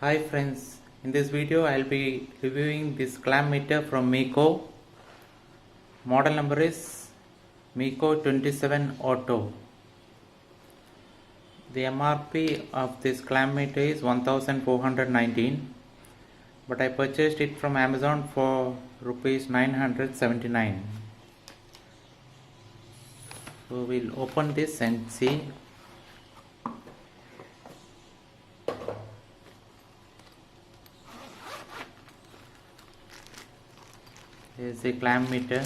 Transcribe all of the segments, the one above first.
Hi friends, in this video I'll be reviewing this clamp meter from Meco. Model number is Meco 27 Auto. The MRP of this clamp meter is 1419, but I purchased it from Amazon for rupees 979. So we'll open this and see. This is a clamp meter.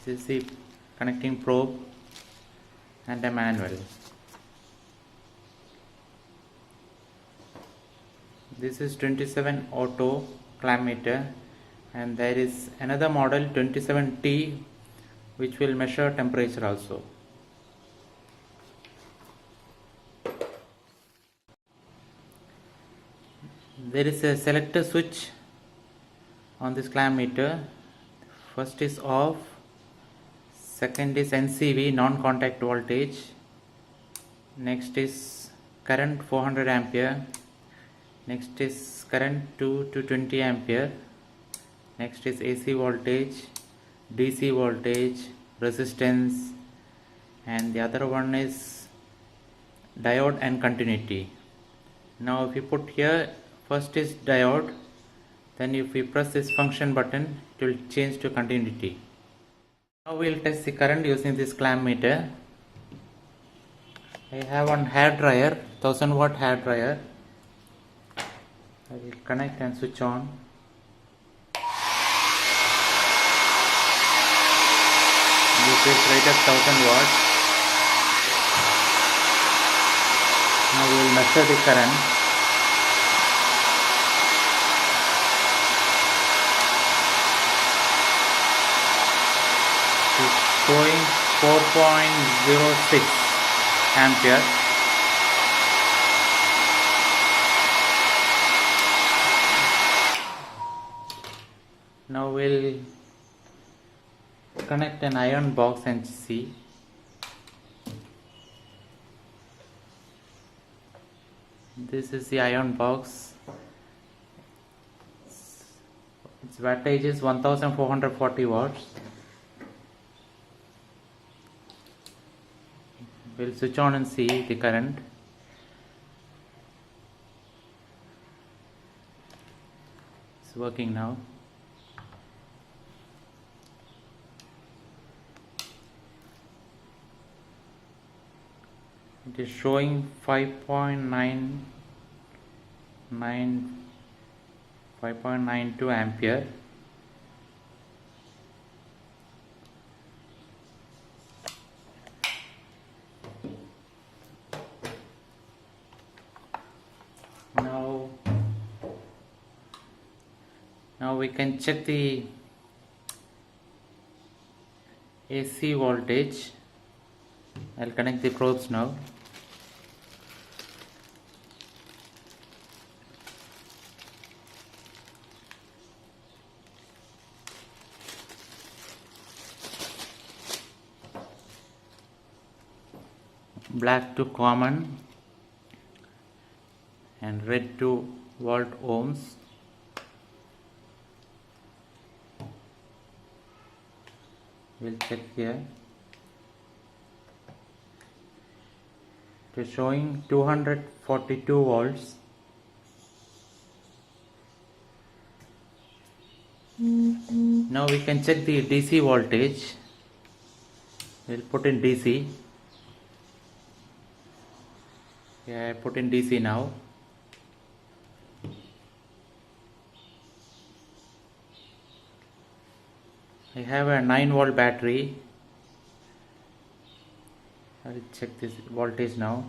This is the connecting probe and a manual. This is 27 Auto clamp meter, and there is another model 27T which will measure temperature also. There is a selector switch on this clamp meter. First is off, second is NCV, non-contact voltage, next is current 400 ampere, next is current 2 to 20 ampere, next is AC voltage, DC voltage, resistance, and the other one is diode and continuity. Now if you put here, first is diode, then if we press this function button, it will change to continuity. Now we will test the current using this clamp meter. I have one hair dryer, 1000 watt hair dryer. I will connect and switch on. This is right at 1000 watts. Now we will measure the current. Showing 4.06 ampere. Now we'll connect an iron box and see. This is the iron box. Its wattage is 1440 watts. We'll switch on and see the current. It's working now. It is showing 5.92 ampere. Now we can check the AC voltage. I'll connect the probes now. Black to common and red to volt ohms. We'll check here. It is showing 242 volts. Now we can check the DC voltage. We'll put in DC. Yeah, I put in DC now. I have a 9-volt battery. I will check this voltage now.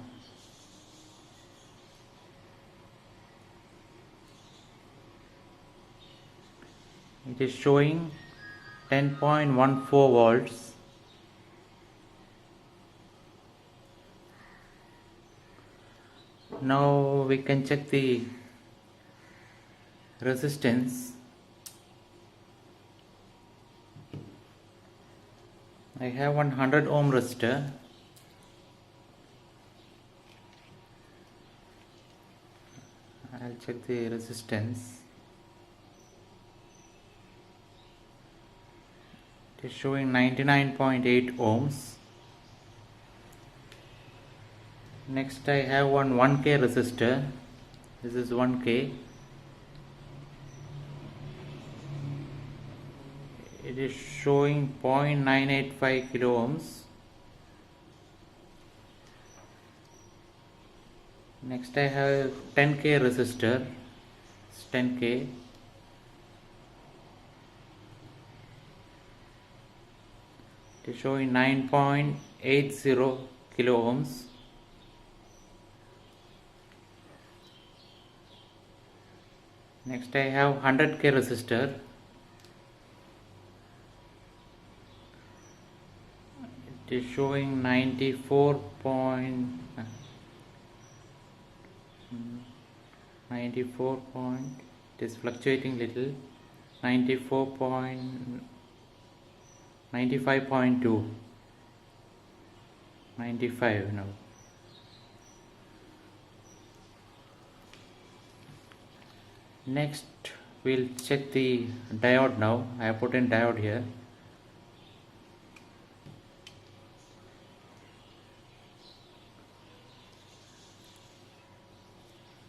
It is showing 10.14 volts. Now we can check the resistance. I have 100 ohm resistor. I'll check the resistance. It is showing 99.8 ohms. Next I have one 1K resistor. This is 1K. It is showing 0.985 kilo ohms. Next I have 10K resistor. It's 10K. It is showing 9.80 kilo ohms. Next I have 100K resistor. It is showing 94 point. It is fluctuating little. 95.2. 95 now. Next we'll check the diode now. I have put in diode here.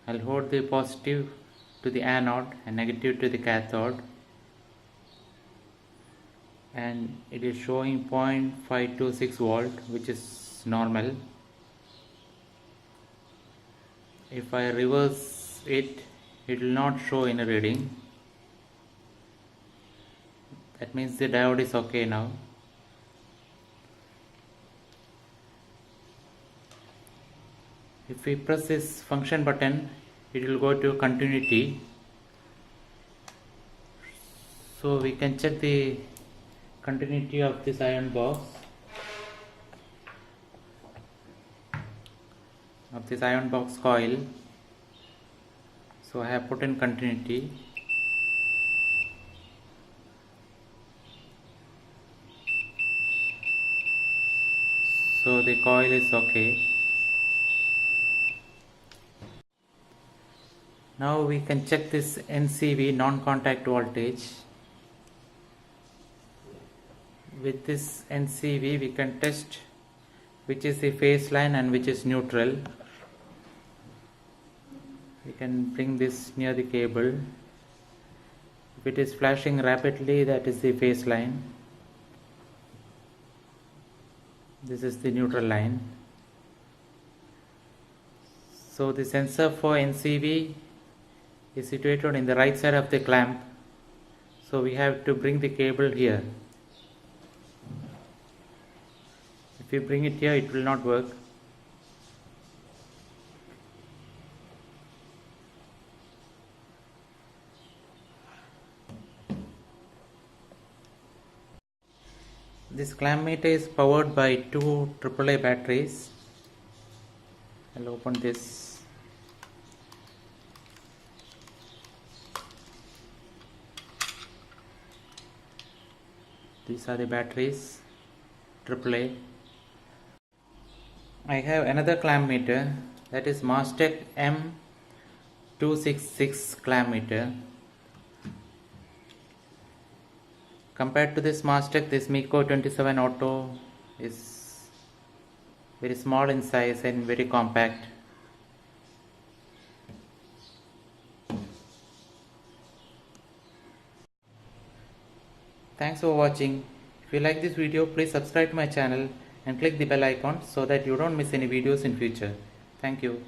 I'll hold the positive to the anode and negative to the cathode, and it is showing 0.526 volt, which is normal. If I reverse it, it will not show any reading. That means the diode is okay now. If we press this function button, it will go to continuity. So we can check the continuity of this iron box, coil. So I have put in continuity. So the coil is okay. Now we can check this NCV, non-contact voltage. With this NCV we can test which is the phase line and which is neutral. We can bring this near the cable. If it is flashing rapidly, that is the phase line. This is the neutral line. So the sensor for NCV is situated in the right side of the clamp. So we have to bring the cable here. If you bring it here, it will not work. This clamp meter is powered by two AAA batteries. I'll open this. These are the batteries, AAA. I have another clamp meter, that is Mastec M266 clamp meter. Compared to this Mastec, this Meco 27 Auto is very small in size and very compact. Thanks for watching. If you like this video, please subscribe to my channel and click the bell icon so that you don't miss any videos in future. Thank you.